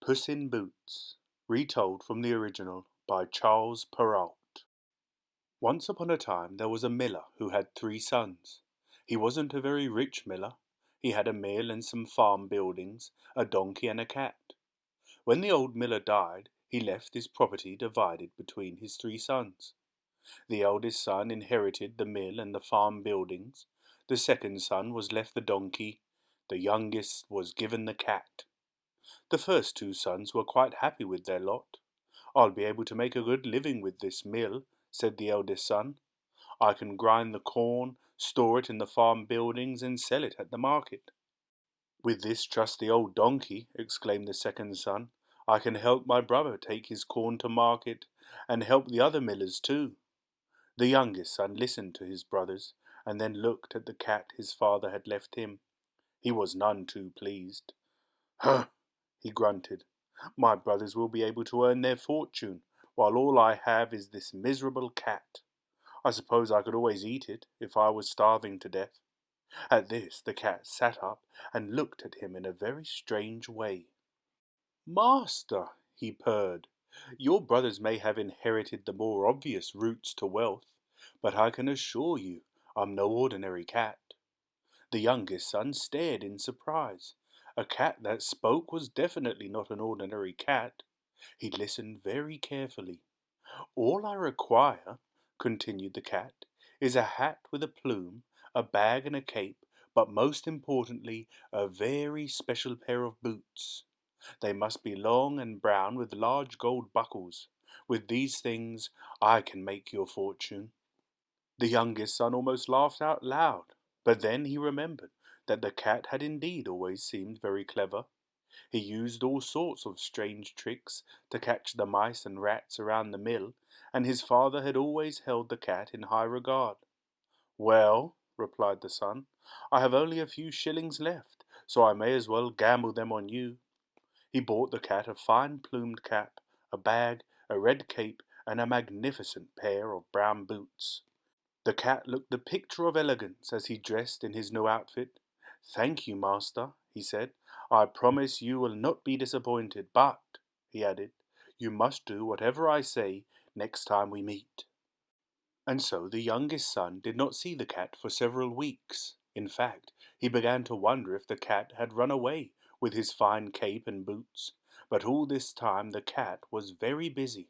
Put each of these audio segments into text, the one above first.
Puss in Boots, retold from the original by Charles Perrault. Once upon a time there was a miller who had 3 sons. He wasn't a very rich miller. He had a mill and some farm buildings, a donkey and a cat. When the old miller died, he left his property divided between his 3 sons. The eldest son inherited the mill and the farm buildings. The second son was left the donkey. The youngest was given the cat. The first 2 sons were quite happy with their lot. "I'll be able to make a good living with this mill," said the eldest son. "I can grind the corn, store it in the farm buildings, and sell it at the market." "With this trusty old donkey," exclaimed the second son, "I can help my brother take his corn to market, and help the other millers too." The youngest son listened to his brothers, and then looked at the cat his father had left him. He was none too pleased. "Huh!" he grunted. "My brothers will be able to earn their fortune, while all I have is this miserable cat. I suppose I could always eat it, if I was starving to death." At this the cat sat up and looked at him in a very strange way. "Master," he purred, "your brothers may have inherited the more obvious routes to wealth, but I can assure you I'm no ordinary cat." The youngest son stared in surprise. A cat that spoke was definitely not an ordinary cat. He listened very carefully. "All I require," continued the cat, "is a hat with a plume, a bag and a cape, but most importantly, a very special pair of boots. They must be long and brown with large gold buckles. With these things I can make your fortune." The youngest son almost laughed out loud, but then he remembered that the cat had indeed always seemed very clever. He used all sorts of strange tricks to catch the mice and rats around the mill, and his father had always held the cat in high regard. "Well," replied the son, "I have only a few shillings left, so I may as well gamble them on you." He bought the cat a fine plumed cap, a bag, a red cape, and a magnificent pair of brown boots. The cat looked the picture of elegance as he dressed in his new outfit. "Thank you, master," he said. "I promise you will not be disappointed, but," he added, "you must do whatever I say next time we meet." And so the youngest son did not see the cat for several weeks. In fact, he began to wonder if the cat had run away with his fine cape and boots. But all this time the cat was very busy.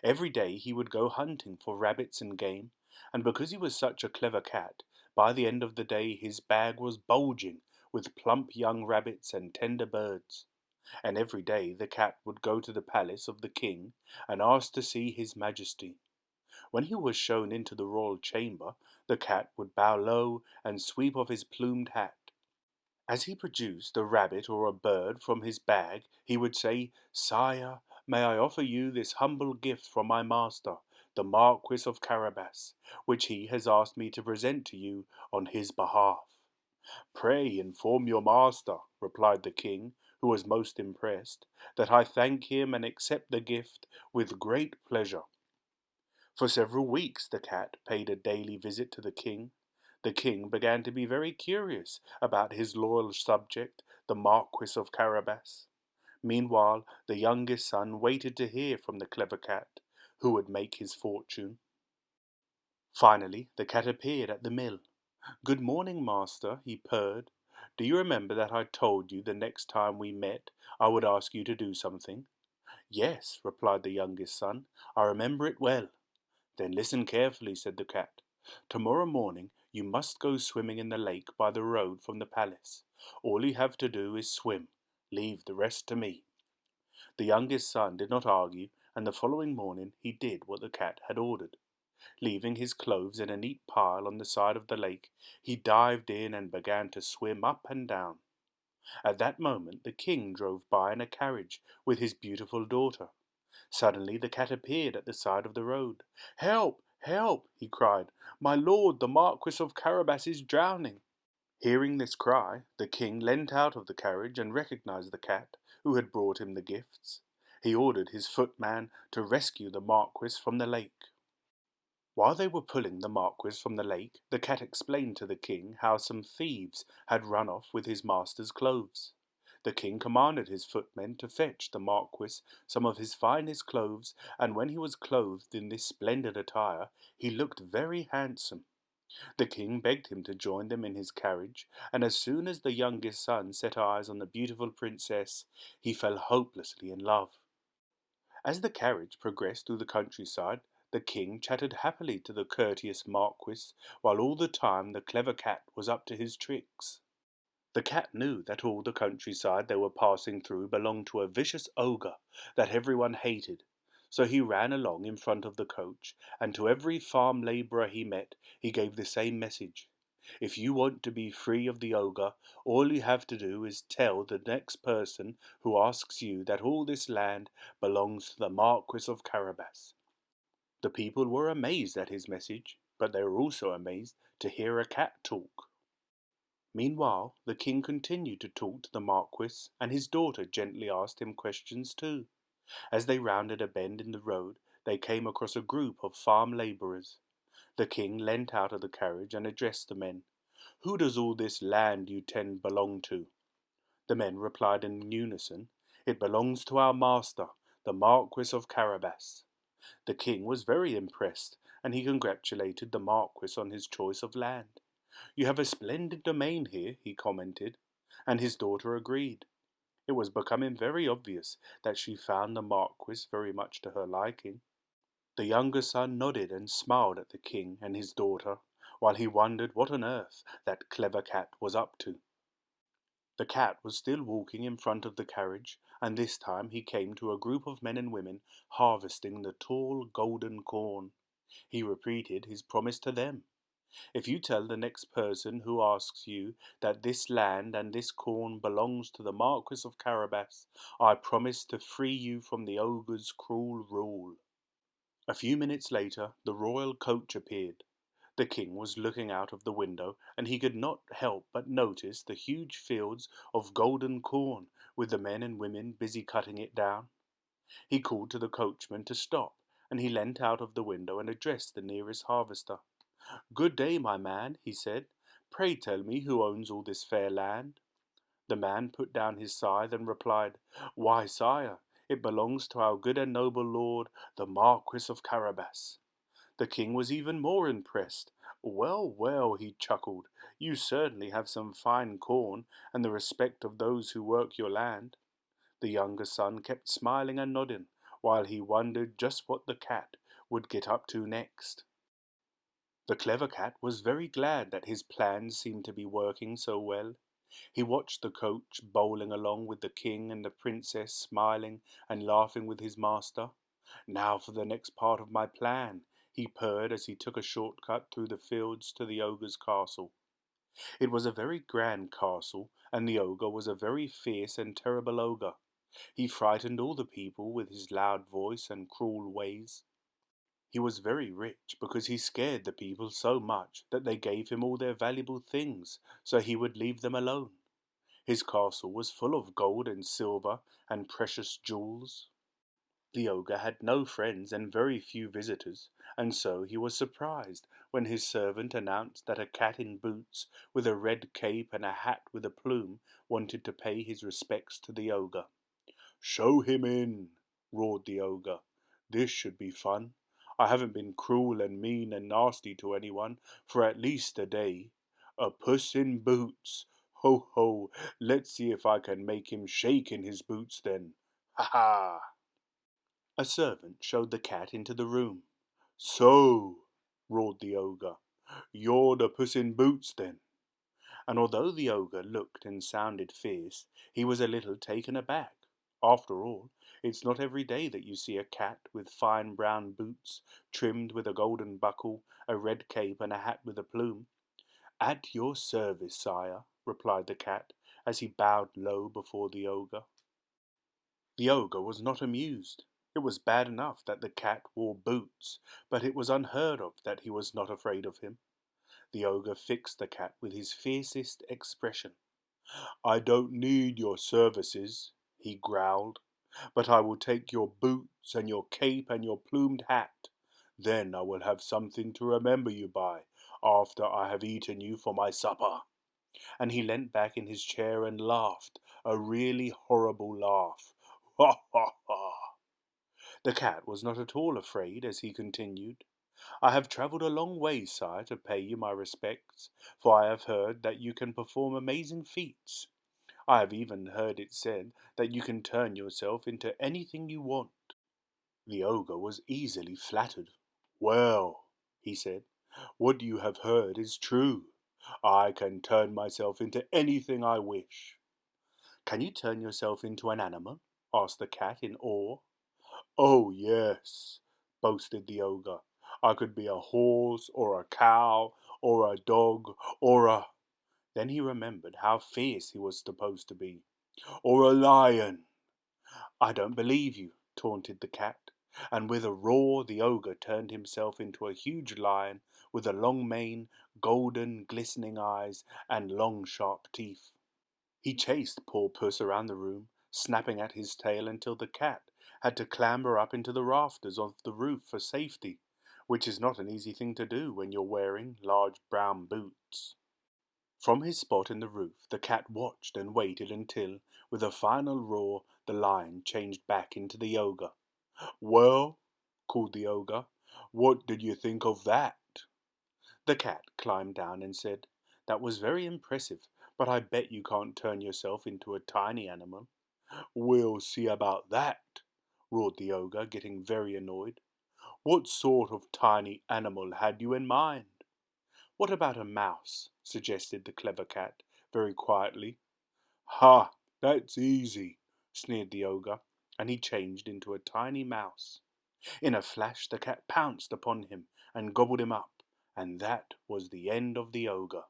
Every day he would go hunting for rabbits and game, and because he was such a clever cat, by the end of the day his bag was bulging with plump young rabbits and tender birds. And every day the cat would go to the palace of the king and ask to see his majesty. When he was shown into the royal chamber, the cat would bow low and sweep off his plumed hat. As he produced a rabbit or a bird from his bag, he would say, "Sire, may I offer you this humble gift from my master, the Marquis of Carabas, which he has asked me to present to you on his behalf." "Pray inform your master," replied the king, who was most impressed, "that I thank him and accept the gift with great pleasure." For several weeks the cat paid a daily visit to the king. The king began to be very curious about his loyal subject, the Marquis of Carabas. Meanwhile, the youngest son waited to hear from the clever cat, who would make his fortune. Finally, the cat appeared at the mill. "Good morning, master," he purred. "Do you remember that I told you the next time we met I would ask you to do something?" "Yes," replied the youngest son, "I remember it well." "Then listen carefully," said the cat. "Tomorrow morning you must go swimming in the lake by the road from the palace. All you have to do is swim. Leave the rest to me." The youngest son did not argue, and the following morning he did what the cat had ordered. Leaving his clothes in a neat pile on the side of the lake, he dived in and began to swim up and down. At that moment the king drove by in a carriage with his beautiful daughter. Suddenly the cat appeared at the side of the road. "Help! Help!" he cried. "My lord, the Marquis of Carabas is drowning." Hearing this cry, the king leant out of the carriage and recognized the cat, who had brought him the gifts. He ordered his footman to rescue the Marquis from the lake. While they were pulling the Marquis from the lake, the cat explained to the king how some thieves had run off with his master's clothes. The king commanded his footmen to fetch the Marquis some of his finest clothes, and when he was clothed in this splendid attire, he looked very handsome. The king begged him to join them in his carriage, and as soon as the youngest son set eyes on the beautiful princess, he fell hopelessly in love. As the carriage progressed through the countryside, the king chatted happily to the courteous Marquis, while all the time the clever cat was up to his tricks. The cat knew that all the countryside they were passing through belonged to a vicious ogre that everyone hated, so he ran along in front of the coach, and to every farm labourer he met he gave the same message. If you want to be free of the ogre, all you have to do is tell the next person who asks you that all this land belongs to the Marquis of Carabas. The people were amazed at his message, but they were also amazed to hear a cat talk. Meanwhile, the king continued to talk to the Marquis, and his daughter gently asked him questions too. As they rounded a bend in the road, they came across a group of farm labourers. The king leant out of the carriage and addressed the men. "Who does all this land you tend belong to?" The men replied in unison, "It belongs to our master, the Marquis of Carabas." The king was very impressed, and he congratulated the Marquis on his choice of land. "You have a splendid domain here," he commented, and his daughter agreed. It was becoming very obvious that she found the Marquis very much to her liking. The younger son nodded and smiled at the king and his daughter, while he wondered what on earth that clever cat was up to. The cat was still walking in front of the carriage, and this time he came to a group of men and women harvesting the tall golden corn. He repeated his promise to them. "If you tell the next person who asks you that this land and this corn belongs to the Marquis of Carabas, I promise to free you from the ogre's cruel rule." A few minutes later, the royal coach appeared. The king was looking out of the window, and he could not help but notice the huge fields of golden corn, with the men and women busy cutting it down. He called to the coachman to stop, and he leant out of the window and addressed the nearest harvester. "Good day, my man," he said. "Pray tell me who owns all this fair land." The man put down his scythe and replied, "Why, sire, it belongs to our good and noble lord, the Marquis of Carabas." The king was even more impressed. "Well, well," he chuckled, "you certainly have some fine corn and the respect of those who work your land." The younger son kept smiling and nodding, while he wondered just what the cat would get up to next. The clever cat was very glad that his plans seemed to be working so well. He watched the coach bowling along with the king and the princess smiling and laughing with his master. "Now for the next part of my plan," he purred as he took a short cut through the fields to the ogre's castle. It was a very grand castle, and the ogre was a very fierce and terrible ogre. He frightened all the people with his loud voice and cruel ways. He was very rich because he scared the people so much that they gave him all their valuable things so he would leave them alone. His castle was full of gold and silver and precious jewels. The ogre had no friends and very few visitors, and so he was surprised when his servant announced that a cat in boots, with a red cape and a hat with a plume, wanted to pay his respects to the ogre. "Show him in," roared the ogre. "This should be fun. I haven't been cruel and mean and nasty to anyone for at least a day. A puss in boots! Ho, ho! Let's see if I can make him shake in his boots then. Ha, ha!" A servant showed the cat into the room. "So," roared the ogre, "you're the Puss in Boots then?" And although the ogre looked and sounded fierce, he was a little taken aback. After all, it's not every day that you see a cat with fine brown boots, trimmed with a golden buckle, a red cape, and a hat with a plume. "At your service, sire," replied the cat, as he bowed low before the ogre. The ogre was not amused. It was bad enough that the cat wore boots, but it was unheard of that he was not afraid of him. The ogre fixed the cat with his fiercest expression. "I don't need your services," he growled, "but I will take your boots and your cape and your plumed hat. Then I will have something to remember you by after I have eaten you for my supper." And he leant back in his chair and laughed, a really horrible laugh. Ha ha ha! The cat was not at all afraid as he continued. I have travelled a long way, sire, to pay you my respects, for I have heard that you can perform amazing feats. I have even heard it said that you can turn yourself into anything you want. The ogre was easily flattered. Well, he said, what you have heard is true. I can turn myself into anything I wish. Can you turn yourself into an animal? Asked the cat in awe. Oh, yes, boasted the ogre. I could be a horse, or a cow, or a dog, or a... Then he remembered how fierce he was supposed to be. Or a lion. I don't believe you, taunted the cat, and with a roar the ogre turned himself into a huge lion with a long mane, golden, glistening eyes, and long, sharp teeth. He chased poor Puss around the room, snapping at his tail until the cat had to clamber up into the rafters of the roof for safety, which is not an easy thing to do when you're wearing large brown boots. From his spot in the roof, the cat watched and waited until, with a final roar, the lion changed back into the ogre. Well, called the ogre, what did you think of that? The cat climbed down and said, That was very impressive, but I bet you can't turn yourself into a tiny animal. We'll see about that, roared the ogre, getting very annoyed. What sort of tiny animal had you in mind? What about a mouse? Suggested the clever cat, very quietly. Ha! That's easy, sneered the ogre, and he changed into a tiny mouse. In a flash the cat pounced upon him and gobbled him up, and that was the end of the ogre.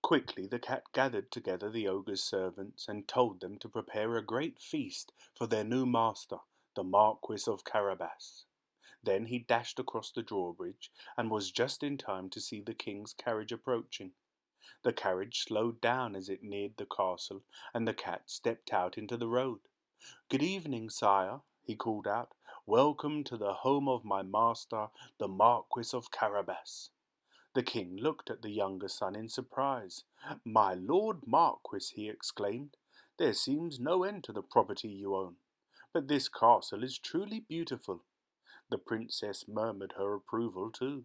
Quickly the cat gathered together the ogre's servants and told them to prepare a great feast for their new master, the Marquis of Carabas. Then he dashed across the drawbridge and was just in time to see the king's carriage approaching. The carriage slowed down as it neared the castle, and the cat stepped out into the road. Good evening, sire, he called out. Welcome to the home of my master, the Marquis of Carabas. The king looked at the younger son in surprise. My lord Marquis, he exclaimed, there seems no end to the property you own. But this castle is truly beautiful. The princess murmured her approval too.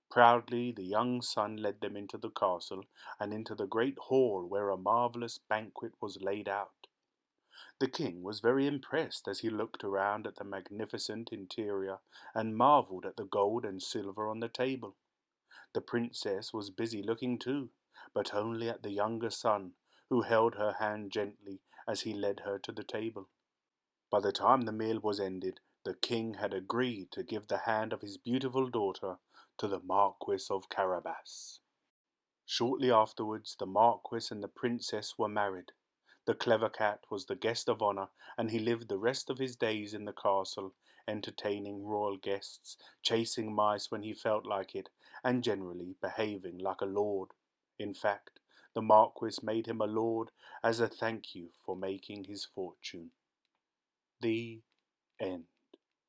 Proudly the young son led them into the castle and into the great hall where a marvellous banquet was laid out. The king was very impressed as he looked around at the magnificent interior and marvelled at the gold and silver on the table. The princess was busy looking too, but only at the younger son, who held her hand gently as he led her to the table. By the time the meal was ended, the king had agreed to give the hand of his beautiful daughter to the Marquis of Carabas. Shortly afterwards, the Marquis and the princess were married. The clever cat was the guest of honour, and he lived the rest of his days in the castle, entertaining royal guests, chasing mice when he felt like it, and generally behaving like a lord. In fact, the Marquis made him a lord as a thank you for making his fortune. The end.